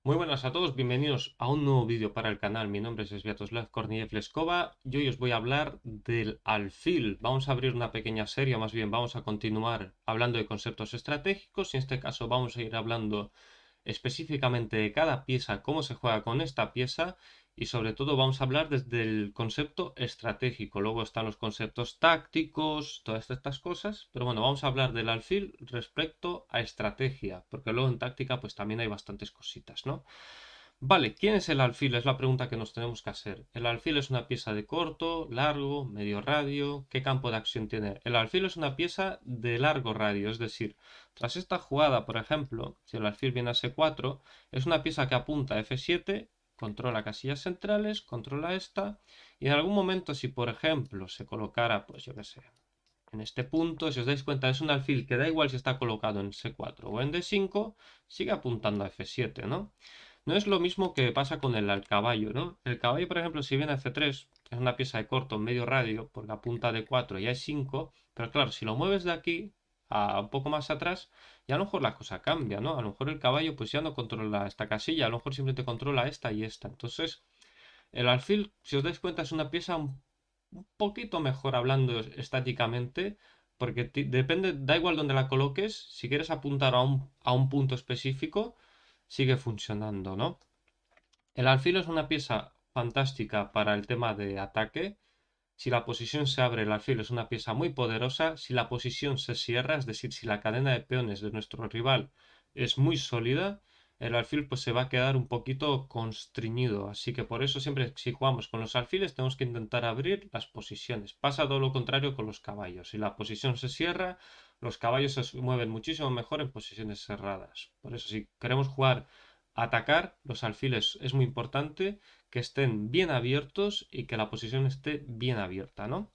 Muy buenas a todos, bienvenidos a un nuevo vídeo para el canal. Mi nombre es Sviatoslav Korniev Leskova y hoy os voy a hablar del alfil. Vamos a abrir una pequeña serie, más bien vamos a continuar hablando de conceptos estratégicos y en este caso vamos a ir hablando específicamente de cada pieza, cómo se juega con esta pieza y sobre todo vamos a hablar desde el concepto estratégico. Luego están los conceptos tácticos, todas estas cosas, pero bueno, vamos a hablar del alfil respecto a estrategia, porque luego en táctica pues también hay bastantes cositas, ¿no? Vale, ¿quién es el alfil? Es la pregunta que nos tenemos que hacer. El alfil es una pieza de corto, largo, medio radio. ¿Qué campo de acción tiene? El alfil es una pieza de largo radio, es decir, tras esta jugada, por ejemplo, si el alfil viene a C4, es una pieza que apunta a F7, controla casillas centrales, controla esta, y en algún momento, si por ejemplo se colocara, pues yo qué sé, en este punto, si os dais cuenta, es un alfil que da igual si está colocado en C4 o en D5, sigue apuntando a F7, ¿no? No es lo mismo que pasa con el caballo, ¿no? El caballo, por ejemplo, si viene a F3, es una pieza de corto, medio radio, porque apunta a D4 y a E5, pero claro, si lo mueves de aquí a un poco más atrás, ya a lo mejor la cosa cambia, ¿no? A lo mejor el caballo pues ya no controla esta casilla, a lo mejor simplemente controla esta y esta. Entonces, el alfil, si os dais cuenta, es una pieza un poquito mejor hablando estáticamente, porque depende, da igual donde la coloques, si quieres apuntar a un punto específico, sigue funcionando, ¿no? El alfil es una pieza fantástica para el tema de ataque. Si la posición se abre, el alfil es una pieza muy poderosa. Si la posición se cierra, es decir, si la cadena de peones de nuestro rival es muy sólida, el alfil pues se va a quedar un poquito constriñido. Así que por eso siempre si jugamos con los alfiles tenemos que intentar abrir las posiciones. Pasa todo lo contrario con los caballos. Si la posición se cierra, los caballos se mueven muchísimo mejor en posiciones cerradas. Por eso si queremos jugar atacar, los alfiles es muy importante que estén bien abiertos y que la posición esté bien abierta, ¿no?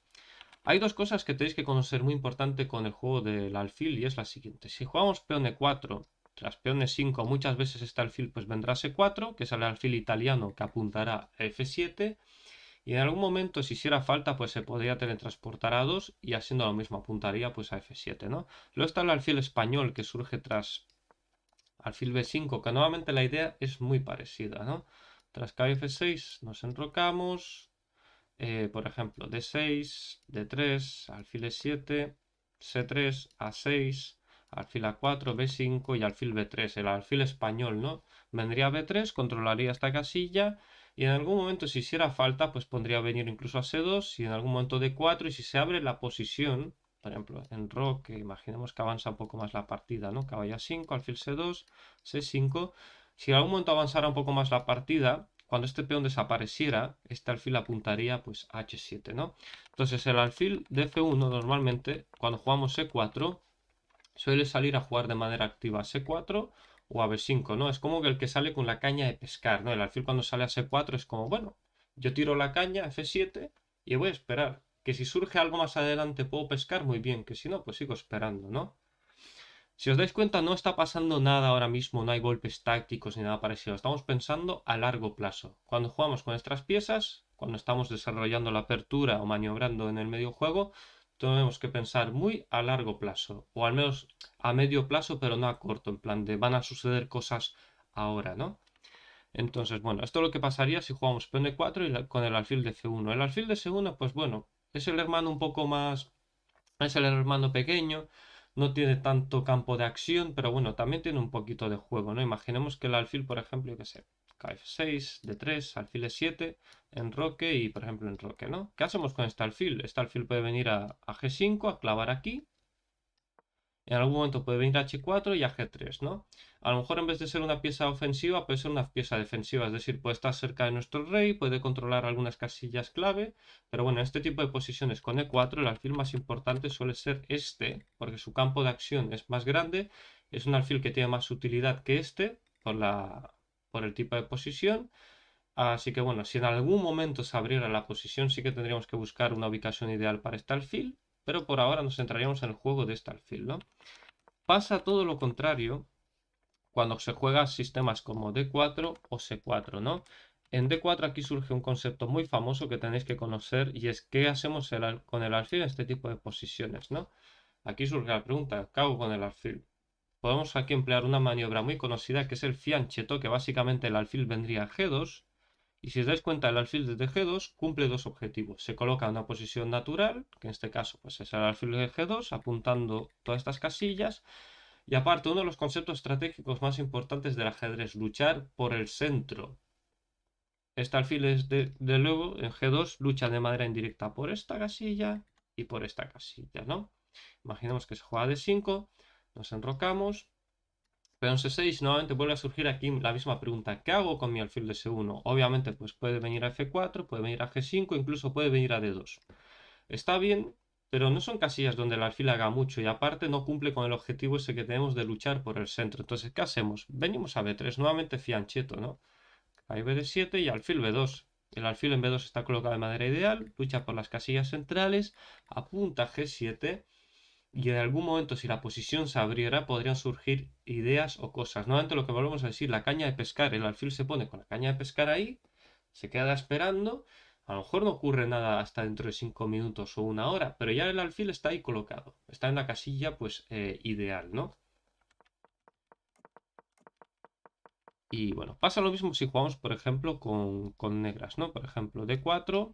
Hay dos cosas que tenéis que conocer muy importante con el juego del alfil y es la siguiente. Si jugamos peón E4 tras peón E5, muchas veces este alfil pues vendrá a C4, que es el alfil italiano que apuntará a F7 y en algún momento si hiciera falta pues se podría teletransportar a 2 y haciendo lo mismo apuntaría pues a F7, ¿no? Luego está el alfil español que surge tras alfil B5, que nuevamente la idea es muy parecida, ¿no? Tras KF6 nos enrocamos, por ejemplo, D6, D3, alfil E7, C3, A6, alfil A4, B5 y alfil B3, el alfil español, ¿no? Vendría a B3, controlaría esta casilla y en algún momento si hiciera falta, pues pondría venir incluso a C2 y en algún momento D4 y si se abre la posición, por ejemplo, en Roque, imaginemos que avanza un poco más la partida, ¿no? Caballo A5, alfil C2, C5. Si en algún momento avanzara un poco más la partida, cuando este peón desapareciera, este alfil apuntaría pues a H7, ¿no? Entonces el alfil de F1 normalmente, cuando jugamos E4, suele salir a jugar de manera activa a C4 o a B5, ¿no? Es como que el que sale con la caña de pescar, ¿no? El alfil cuando sale a C4 es como, bueno, yo tiro la caña a F7 y voy a esperar. Que si surge algo más adelante puedo pescar muy bien, que si no, pues sigo esperando, ¿no? Si os dais cuenta, no está pasando nada ahora mismo, no hay golpes tácticos ni nada parecido. Estamos pensando a largo plazo. Cuando jugamos con nuestras piezas, cuando estamos desarrollando la apertura o maniobrando en el medio juego, tenemos que pensar muy a largo plazo, o al menos a medio plazo, pero no a corto, en plan de van a suceder cosas ahora, ¿no? Entonces, bueno, esto es lo que pasaría si jugamos peón de 4 y con el alfil de C1. El alfil de C1, pues bueno, es el hermano un poco más, es el hermano pequeño, no tiene tanto campo de acción, pero bueno, también tiene un poquito de juego, ¿no? Imaginemos que el alfil, por ejemplo, yo qué sé, Kf6, D3, alfil E7, enroque y, por ejemplo, enroque, ¿no? ¿Qué hacemos con este alfil? Este alfil puede venir a G5, a clavar aquí, en algún momento puede venir a H4 y a G3, ¿no? A lo mejor en vez de ser una pieza ofensiva, puede ser una pieza defensiva, es decir, puede estar cerca de nuestro rey, puede controlar algunas casillas clave, pero bueno, en este tipo de posiciones con E4 el alfil más importante suele ser este, porque su campo de acción es más grande, es un alfil que tiene más utilidad que este, por el tipo de posición, así que bueno, si en algún momento se abriera la posición, sí que tendríamos que buscar una ubicación ideal para este alfil, pero por ahora nos centraríamos en el juego de este alfil, ¿no? Pasa todo lo contrario cuando se juega sistemas como D4 o C4, ¿no? En D4 aquí surge un concepto muy famoso que tenéis que conocer y es qué hacemos con el alfil en este tipo de posiciones, ¿no? Aquí surge la pregunta, ¿qué hago con el alfil? podemos aquí emplear una maniobra muy conocida que es el fianchetto, que básicamente el alfil vendría a G2. Y si os dais cuenta, el alfil desde G2 cumple dos objetivos. Se coloca en una posición natural, que en este caso pues es el alfil de G2, apuntando todas estas casillas. Y aparte, uno de los conceptos estratégicos más importantes del ajedrez, luchar por el centro. Este alfil es de luego en G2 lucha de manera indirecta por esta casilla y por esta casilla, ¿no? Imaginemos que se juega D5, nos enrocamos. Pero en C6 nuevamente vuelve a surgir aquí la misma pregunta. ¿Qué hago con mi alfil de C1? Obviamente, pues puede venir a F4, puede venir a G5, incluso puede venir a D2. Está bien, pero no son casillas donde el alfil haga mucho y aparte no cumple con el objetivo ese que tenemos de luchar por el centro. Entonces, ¿qué hacemos? Venimos a B3, nuevamente fianchetto, ¿no? Hay BD7 y alfil B2. El alfil en B2 está colocado de manera ideal, lucha por las casillas centrales, apunta a G7 y en algún momento, si la posición se abriera, podrían surgir ideas o cosas. Nuevamente lo que volvemos a decir, la caña de pescar, el alfil se pone con la caña de pescar ahí, se queda esperando, a lo mejor no ocurre nada hasta dentro de 5 minutos o una hora, pero ya el alfil está ahí colocado, está en la casilla pues ideal, ¿no? Y bueno, pasa lo mismo si jugamos, por ejemplo, con negras, ¿no? Por ejemplo, D4,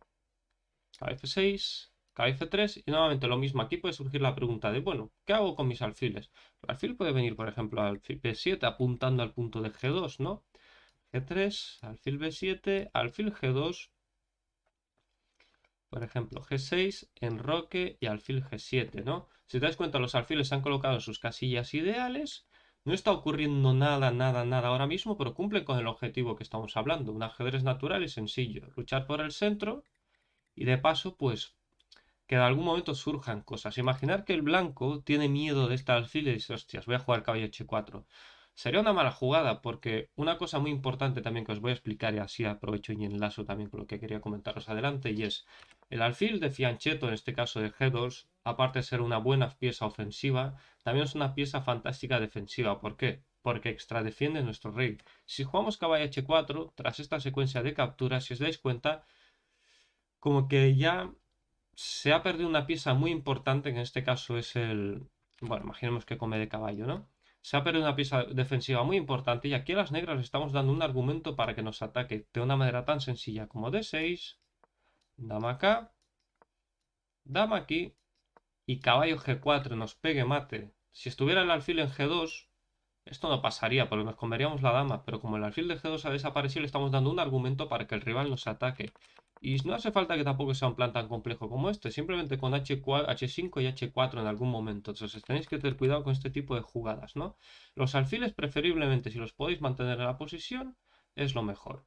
KF6, KF3 y nuevamente lo mismo. Aquí puede surgir la pregunta de, bueno, ¿qué hago con mis alfiles? El alfil puede venir, por ejemplo, al alfil B7 apuntando al punto de G2, ¿no? G3, alfil B7, alfil G2, por ejemplo, G6, enroque y alfil G7, ¿no? Si te das cuenta, los alfiles se han colocado en sus casillas ideales. No está ocurriendo nada, nada, nada ahora mismo, pero cumplen con el objetivo que estamos hablando. Un ajedrez natural y sencillo. Luchar por el centro y de paso, pues que en algún momento surjan cosas. Imaginar que el blanco tiene miedo de este alfil y dice, hostias, voy a jugar caballo H4. Sería una mala jugada, porque una cosa muy importante también que os voy a explicar y así aprovecho y enlazo también con lo que quería comentaros adelante, y es el alfil de fianchetto, en este caso de G2, aparte de ser una buena pieza ofensiva, también es una pieza fantástica defensiva. ¿Por qué? Porque extra defiende nuestro rey. Si jugamos caballo H4, tras esta secuencia de capturas, si os dais cuenta, como que ya se ha perdido una pieza muy importante, que en este caso es el... Bueno, imaginemos que come de caballo, ¿no? Se ha perdido una pieza defensiva muy importante y aquí a las negras les estamos dando un argumento para que nos ataque de una manera tan sencilla como D6, dama acá, dama aquí y caballo G4 nos pegue mate. Si estuviera el alfil en G2, esto no pasaría porque nos comeríamos la dama, pero como el alfil de G2 ha desaparecido, le estamos dando un argumento para que el rival nos ataque. Y no hace falta que tampoco sea un plan tan complejo como este, simplemente con H5 y H4 en algún momento. Entonces tenéis que tener cuidado con este tipo de jugadas, ¿no? Los alfiles preferiblemente, si los podéis mantener en la posición, es lo mejor.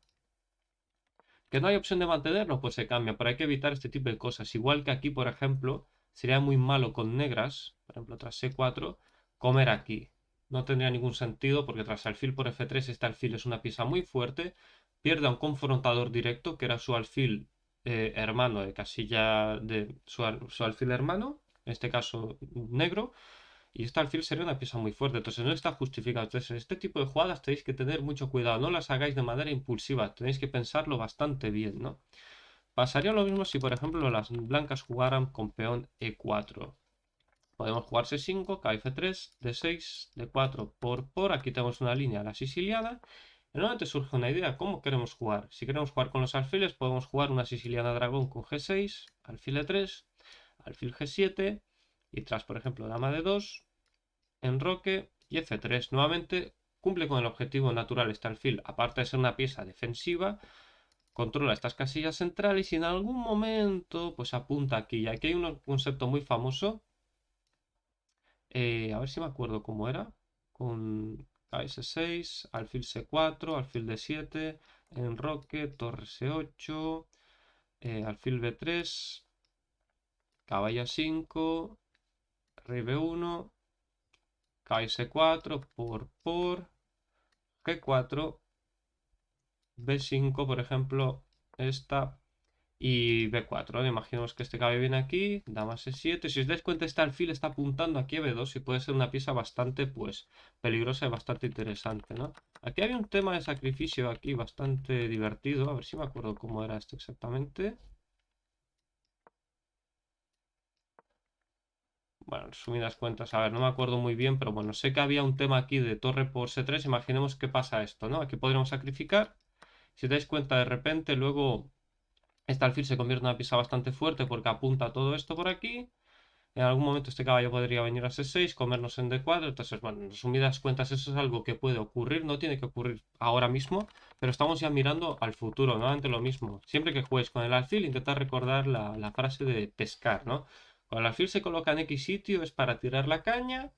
Que no hay opción de mantenerlo, pues se cambia, pero hay que evitar este tipo de cosas. Igual que aquí, por ejemplo, sería muy malo con negras, por ejemplo, tras C4, comer aquí. No tendría ningún sentido porque tras alfil por F3, este alfil es una pieza muy fuerte, pierde a un confrontador directo, que era su alfil hermano de casilla de su alfil hermano, en este caso negro, y este alfil sería una pieza muy fuerte, entonces no está justificado. Entonces, este tipo de jugadas tenéis que tener mucho cuidado, no las hagáis de manera impulsiva, tenéis que pensarlo bastante bien, ¿no? Pasaría lo mismo si, por ejemplo, las blancas jugaran con peón E4. Podemos jugar C5, KF3, D6, D4 por. Aquí tenemos una línea, la siciliana. Y nuevamente surge una idea, ¿cómo queremos jugar? Si queremos jugar con los alfiles, podemos jugar una siciliana dragón con G6, alfil E3, alfil G7, y tras, por ejemplo, dama D2, enroque y F3. Nuevamente cumple con el objetivo natural este alfil, aparte de ser una pieza defensiva, controla estas casillas centrales y en algún momento pues apunta aquí. Y aquí hay un concepto muy famoso, a ver si me acuerdo cómo era, con KS6, alfil C4, alfil D7, enroque, torre C8, alfil B3, caballo 5, rey B1, KS4, por G4, B5, por ejemplo, esta, y B4. Imaginemos que este caballo viene aquí, dama C7. Si os dais cuenta, este alfil está apuntando aquí a B2 y puede ser una pieza bastante, pues, peligrosa y bastante interesante, ¿no? Aquí había un tema de sacrificio aquí bastante divertido. A ver si me acuerdo cómo era esto exactamente. Bueno, en resumidas cuentas, a ver, no me acuerdo muy bien, pero bueno, sé que había un tema aquí de torre por C3. Imaginemos que pasa esto, ¿no? Aquí podríamos sacrificar. Si os dais cuenta, de repente, luego este alfil se convierte en una pieza bastante fuerte porque apunta todo esto por aquí. En algún momento este caballo podría venir a C6, comernos en D4. Entonces, bueno, en resumidas cuentas, eso es algo que puede ocurrir. No tiene que ocurrir ahora mismo, pero estamos ya mirando al futuro, nuevamente lo mismo. Siempre que juegues con el alfil, intentad recordar la frase de pescar, ¿no? Cuando el alfil se coloca en X sitio es para tirar la caña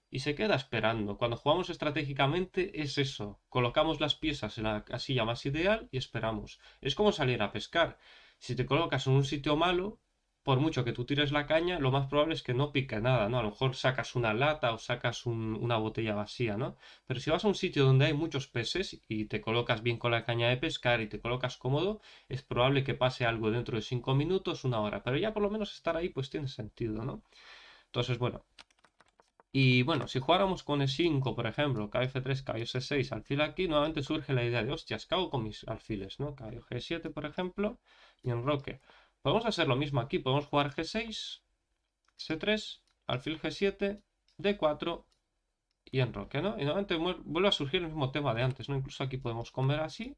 y se queda esperando. Cuando jugamos estratégicamente es eso. Colocamos las piezas en la casilla más ideal y esperamos. Es como salir a pescar. Si te colocas en un sitio malo, por mucho que tú tires la caña, lo más probable es que no pique nada, ¿no? A lo mejor sacas una lata o sacas una botella vacía, ¿no? Pero si vas a un sitio donde hay muchos peces y te colocas bien con la caña de pescar y te colocas cómodo, es probable que pase algo dentro de 5 minutos, una hora. Pero ya por lo menos estar ahí pues tiene sentido, ¿no? Entonces, bueno, y bueno, si jugáramos con E5, por ejemplo, caballo F3, caballo C6, alfil aquí, nuevamente surge la idea de, hostias, ¿qué hago con mis alfiles, no? Caballo G7, por ejemplo, y enroque. Podemos hacer lo mismo aquí, podemos jugar G6, C3, alfil G7, D4 y enroque, ¿no? Y nuevamente vuelve a surgir el mismo tema de antes, ¿no? Incluso aquí podemos comer así,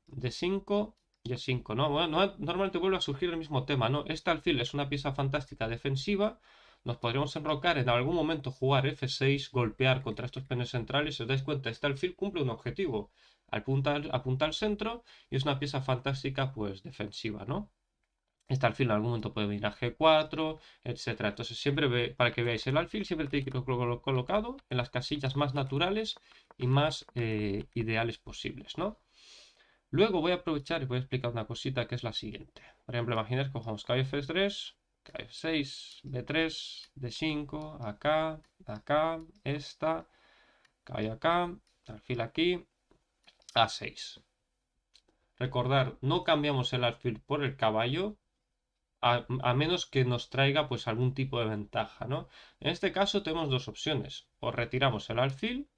D5 y E5, ¿no? Bueno, normalmente vuelve a surgir el mismo tema, ¿no? Este alfil es una pieza fantástica defensiva. Nos podríamos enrocar en algún momento, jugar F6, golpear contra estos peones centrales. Si os dais cuenta, este alfil cumple un objetivo. Apunta al centro y es una pieza fantástica, pues, defensiva, ¿no? Este alfil en algún momento puede venir a G4, etcétera. Entonces, siempre para que veáis el alfil, siempre tiene que ir colocado en las casillas más naturales y más ideales posibles, ¿no? Luego voy a aprovechar y voy a explicar una cosita que es la siguiente. Por ejemplo, imaginar que cogemos caballo F3, caballo F6, B3, D5, acá, esta, caballo acá, alfil aquí, A6. Recordar, no cambiamos el alfil por el caballo, a menos que nos traiga pues algún tipo de ventaja, ¿no? En este caso tenemos dos opciones. O retiramos el alfil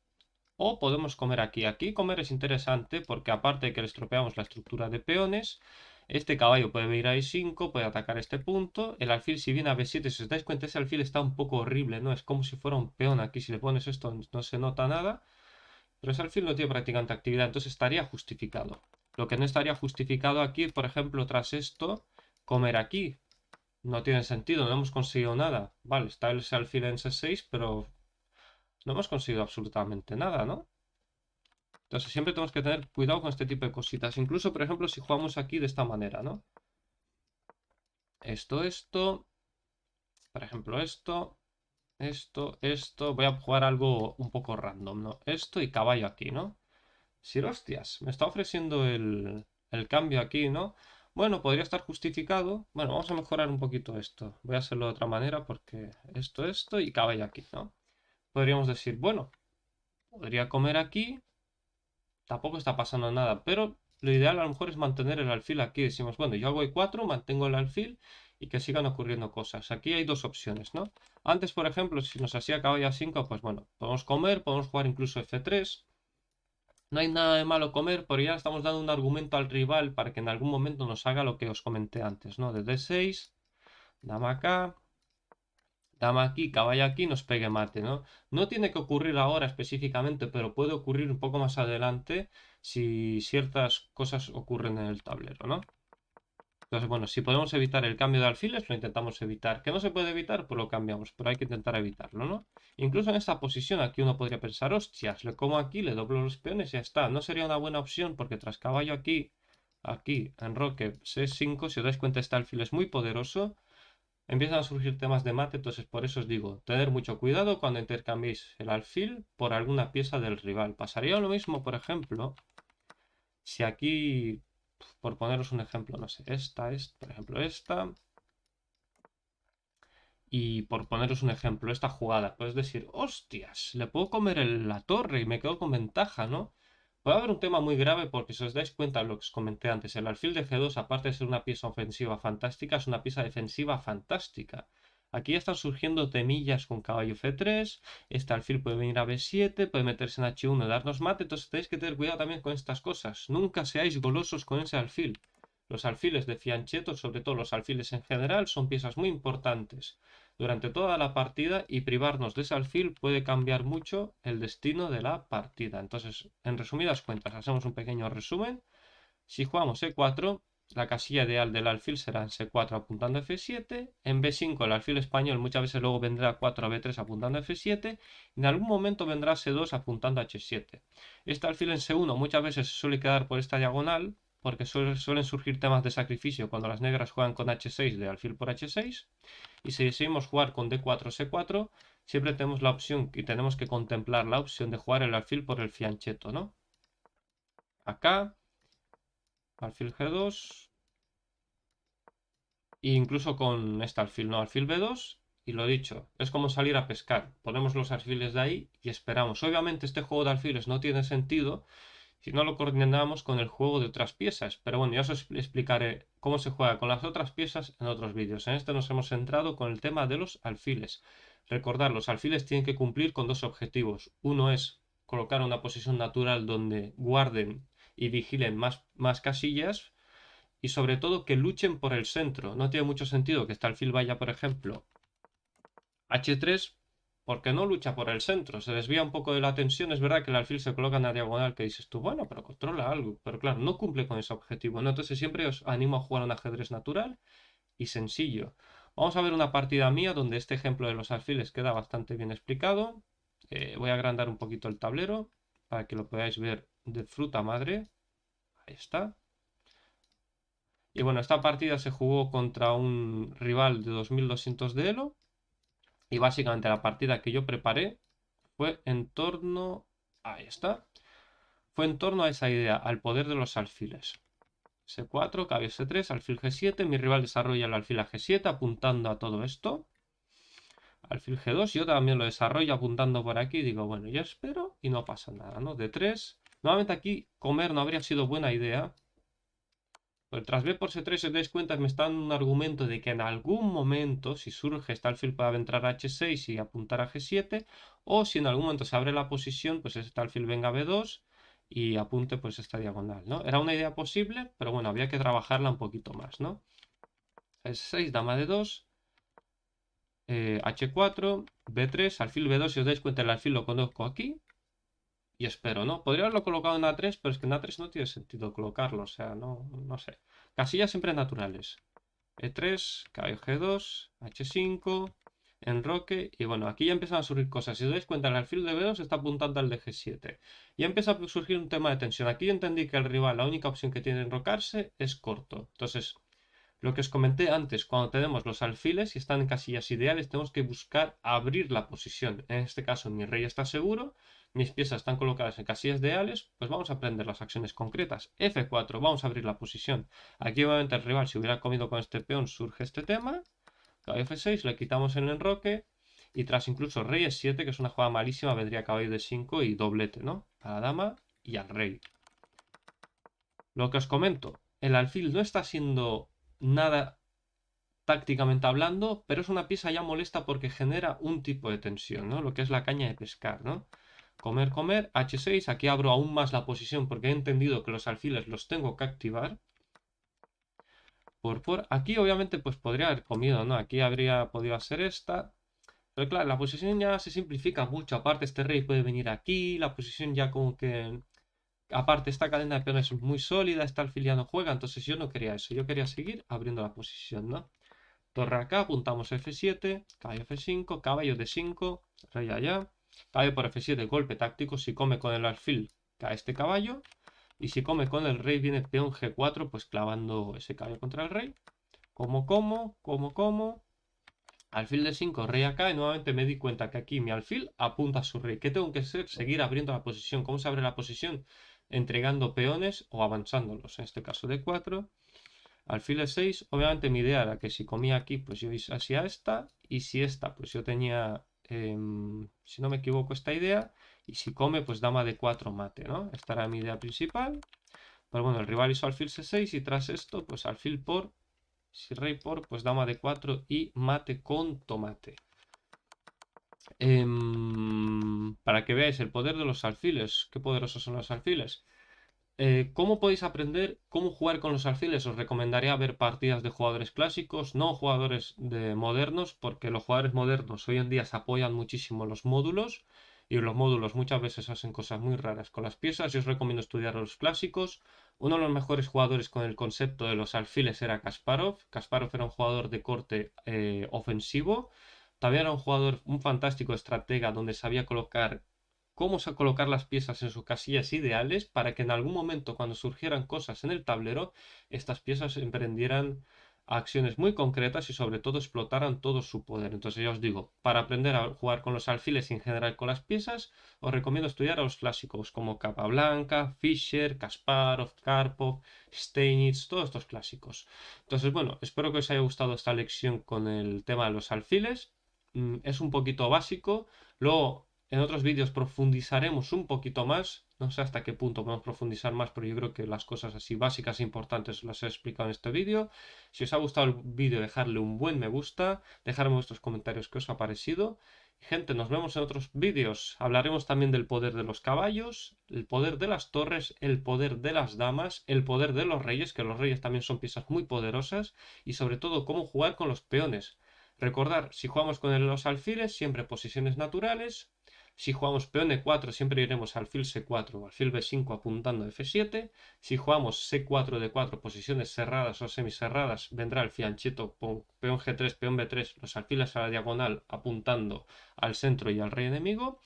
o podemos comer aquí. Aquí comer es interesante porque aparte de que le estropeamos la estructura de peones, este caballo puede ir a E5, puede atacar este punto. El alfil si viene a B7, si os dais cuenta, ese alfil está un poco horrible, ¿no? Es como si fuera un peón aquí. Si le pones esto no se nota nada. Pero ese alfil no tiene prácticamente actividad, entonces estaría justificado. Lo que no estaría justificado aquí, por ejemplo, tras esto, comer aquí. No tiene sentido, no hemos conseguido nada. Vale, está ese alfil en C6, pero no hemos conseguido absolutamente nada, ¿no? Entonces siempre tenemos que tener cuidado con este tipo de cositas. Incluso, por ejemplo, si jugamos aquí de esta manera, ¿no? Esto. Por ejemplo, esto. Voy a jugar algo un poco random, ¿no? Esto y caballo aquí, ¿no? Si, hostias, me está ofreciendo el cambio aquí, ¿no? Bueno, podría estar justificado. Bueno, vamos a mejorar un poquito esto. Voy a hacerlo de otra manera porque esto y caballo aquí, ¿no? Podríamos decir, bueno, podría comer aquí. Tampoco está pasando nada, pero lo ideal a lo mejor es mantener el alfil aquí. Decimos, bueno, yo hago E4, mantengo el alfil y que sigan ocurriendo cosas. Aquí hay dos opciones, ¿no? Antes, por ejemplo, si nos hacía caballo A5, pues bueno, podemos comer, podemos jugar incluso F3. No hay nada de malo comer, pero ya estamos dando un argumento al rival para que en algún momento nos haga lo que os comenté antes, ¿no? De D6, dama acá, dama aquí, caballo aquí, nos pegue mate, ¿no? No tiene que ocurrir ahora específicamente, pero puede ocurrir un poco más adelante si ciertas cosas ocurren en el tablero, ¿no? Entonces, bueno, si podemos evitar el cambio de alfiles, lo intentamos evitar. ¿Que no se puede evitar? Pues lo cambiamos, pero hay que intentar evitarlo, ¿no? Incluso en esta posición aquí uno podría pensar, hostias, le como aquí, le doblo los peones y ya está. No sería una buena opción porque tras caballo aquí, enroque C5, si os dais cuenta este alfil es muy poderoso. Empiezan a surgir temas de mate, entonces por eso os digo, tener mucho cuidado cuando intercambiéis el alfil por alguna pieza del rival. Pasaría lo mismo, por ejemplo, si aquí, por poneros un ejemplo, no sé, por ejemplo, esta, y por poneros un ejemplo, esta jugada, puedes decir, hostias, le puedo comer la torre y me quedo con ventaja, ¿no? Puede haber un tema muy grave porque si os dais cuenta de lo que os comenté antes, el alfil de G2, aparte de ser una pieza ofensiva fantástica, es una pieza defensiva fantástica. Aquí ya están surgiendo temillas con caballo F3, este alfil puede venir a B7, puede meterse en H1 y darnos mate, entonces tenéis que tener cuidado también con estas cosas. Nunca seáis golosos con ese alfil. Los alfiles de fiancheto, sobre todo los alfiles en general, son piezas muy importantes. durante toda la partida y privarnos de ese alfil puede cambiar mucho el destino de la partida. Entonces, en resumidas cuentas, hacemos un pequeño resumen. Si jugamos E4, la casilla ideal del alfil será en C4 apuntando a F7, en B5 el alfil español muchas veces luego vendrá 4 a B3 apuntando a F7, y en algún momento vendrá C2 apuntando a H7. Este alfil en C1 muchas veces se suele quedar por esta diagonal, porque suelen surgir temas de sacrificio cuando las negras juegan con H6 de alfil por H6, y si decidimos jugar con D4 C4, siempre tenemos la opción y tenemos que contemplar la opción de jugar el alfil por el fianchetto, ¿no? Acá alfil G2, e incluso con este alfil, ¿no? Alfil B2, y lo dicho, es como salir a pescar. Ponemos los alfiles de ahí y esperamos. Obviamente este juego de alfiles no tiene sentido si no lo coordinamos con el juego de otras piezas. Pero bueno, ya os explicaré cómo se juega con las otras piezas en otros vídeos. En este nos hemos centrado con el tema de los alfiles. Recordad, los alfiles tienen que cumplir con dos objetivos. Uno es colocar una posición natural donde guarden y vigilen más casillas, y sobre todo que luchen por el centro. No tiene mucho sentido que este alfil vaya, por ejemplo, H3, porque no lucha por el centro. Se desvía un poco de la tensión. Es verdad que el alfil se coloca en la diagonal, que dices tú, bueno, pero controla algo. Pero claro, no cumple con ese objetivo, ¿no? Entonces siempre os animo a jugar un ajedrez natural y sencillo. Vamos a ver una partida mía donde este ejemplo de los alfiles queda bastante bien explicado. Voy a agrandar un poquito el tablero para que lo podáis ver de fruta madre. Ahí está. Y bueno, esta partida se jugó contra un rival de 2200 de Elo. Y básicamente la partida que yo preparé fue en torno... Ahí está. Fue en torno a esa idea, al poder de los alfiles. S4, caballo S3, alfil G7. Mi rival desarrolla el alfil a G7 apuntando a todo esto. Alfil G2, yo también lo desarrollo apuntando por aquí. Digo, bueno, yo espero y no pasa nada, ¿no? D3. Nuevamente aquí comer no habría sido buena idea. Pero tras B por C3, si os dais cuenta, me está dando un argumento de que en algún momento, si surge este alfil, pueda entrar a H6 y apuntar a G7, o si en algún momento se abre la posición, pues este alfil venga a B2 y apunte pues esta diagonal, ¿no? Era una idea posible, pero bueno, había que trabajarla un poquito más, ¿no? S6, dama de 2, H4, B3, alfil B2, si os dais cuenta, el alfil lo conozco aquí, y espero, ¿no? Podría haberlo colocado en A3, pero es que en A3 no tiene sentido colocarlo, o sea, no sé. Casillas siempre naturales. E3, caballo G2, H5, enroque, y bueno, aquí ya empiezan a surgir cosas. Si os dais cuenta, el alfil de B2 está apuntando al de G7. Ya empieza a surgir un tema de tensión. Aquí yo entendí que el rival, la única opción que tiene de enrocarse es corto. Entonces, lo que os comenté antes, cuando tenemos los alfiles y están en casillas ideales, tenemos que buscar abrir la posición. En este caso, mi rey está seguro, mis piezas están colocadas en casillas ideales, pues vamos a aprender las acciones concretas. F4, vamos a abrir la posición. Aquí obviamente el rival, si hubiera comido con este peón, surge este tema. Caballo F6, le quitamos el enroque. Y tras incluso rey E7, que es una jugada malísima, vendría caballo D5 y doblete, ¿no? A la dama y al rey. Lo que os comento, el alfil no está siendo nada tácticamente hablando, pero es una pieza ya molesta porque genera un tipo de tensión, ¿no? Lo que es la caña de pescar, ¿no? Comer, comer, H6, aquí abro aún más la posición porque he entendido que los alfiles los tengo que activar. Aquí obviamente pues podría haber comido, ¿no? Aquí habría podido hacer esta. Pero claro, la posición ya se simplifica mucho. Aparte, este rey puede venir aquí, la posición ya como que... Aparte, esta cadena de peones es muy sólida, este alfil ya no juega, entonces yo no quería eso. Yo quería seguir abriendo la posición, ¿no? Torre acá, apuntamos F7, caballo F5, caballo D5, rey allá, caballo por F7, golpe táctico. Si come con el alfil, cae este caballo. Y si come con el rey, viene peón G4, pues clavando ese caballo contra el rey. Como. Alfil D5, rey acá. Y nuevamente me di cuenta que aquí mi alfil apunta a su rey. ¿Qué tengo que hacer? Seguir abriendo la posición. ¿Cómo se abre la posición? Entregando peones o avanzándolos. En este caso D4. Alfil E6, obviamente mi idea era que si comía aquí, pues yo hacía esta, y si esta, pues yo tenía, si no me equivoco, esta idea, y si come, pues dama de 4 mate, ¿no? Esta era mi idea principal. Pero bueno, el rival hizo alfil C6 y tras esto, pues alfil por, si rey por, pues dama de 4 y mate con tomate. Para que veáis el poder de los alfiles, qué poderosos son los alfiles. ¿Cómo podéis aprender cómo jugar con los alfiles? Os recomendaría ver partidas de jugadores clásicos, no jugadores de modernos, porque los jugadores modernos hoy en día se apoyan muchísimo en los módulos y los módulos muchas veces hacen cosas muy raras con las piezas. Yo os recomiendo estudiar a los clásicos. Uno de los mejores jugadores con el concepto de los alfiles era Kasparov. Kasparov era un jugador de corte ofensivo. También era un jugador, un fantástico estratega donde sabía colocar las piezas en sus casillas ideales para que en algún momento, cuando surgieran cosas en el tablero, estas piezas emprendieran acciones muy concretas y sobre todo explotaran todo su poder. Entonces ya os digo, para aprender a jugar con los alfiles y en general con las piezas, os recomiendo estudiar a los clásicos como Capablanca, Fischer, Kasparov, Karpov, Steinitz, todos estos clásicos. Entonces, bueno, espero que os haya gustado esta lección con el tema de los alfiles. Es un poquito básico. Luego en otros vídeos profundizaremos un poquito más. No sé hasta qué punto podemos profundizar más, pero yo creo que las cosas así básicas e importantes las he explicado en este vídeo. Si os ha gustado el vídeo, dejadle un buen me gusta, dejadme vuestros comentarios qué os ha parecido. Gente, nos vemos en otros vídeos. Hablaremos también del poder de los caballos, el poder de las torres, el poder de las damas, el poder de los reyes, que los reyes también son piezas muy poderosas, y sobre todo cómo jugar con los peones. Recordar, si jugamos con los alfiles, siempre posiciones naturales. Si jugamos peón E4, siempre iremos alfil C4 o alfil B5 apuntando a F7. Si jugamos C4, D4, posiciones cerradas o semicerradas, vendrá el fianchetto, peón G3, peón B3, los alfiles a la diagonal apuntando al centro y al rey enemigo.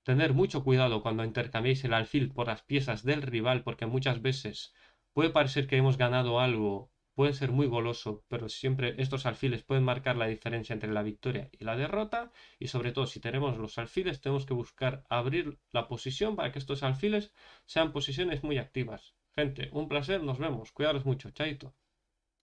Tener mucho cuidado cuando intercambiéis el alfil por las piezas del rival, porque muchas veces puede parecer que hemos ganado algo, puede ser muy goloso, pero siempre estos alfiles pueden marcar la diferencia entre la victoria y la derrota. Y sobre todo, si tenemos los alfiles, tenemos que buscar abrir la posición para que estos alfiles sean posiciones muy activas. Gente, un placer, nos vemos. Cuidaros mucho, chaito.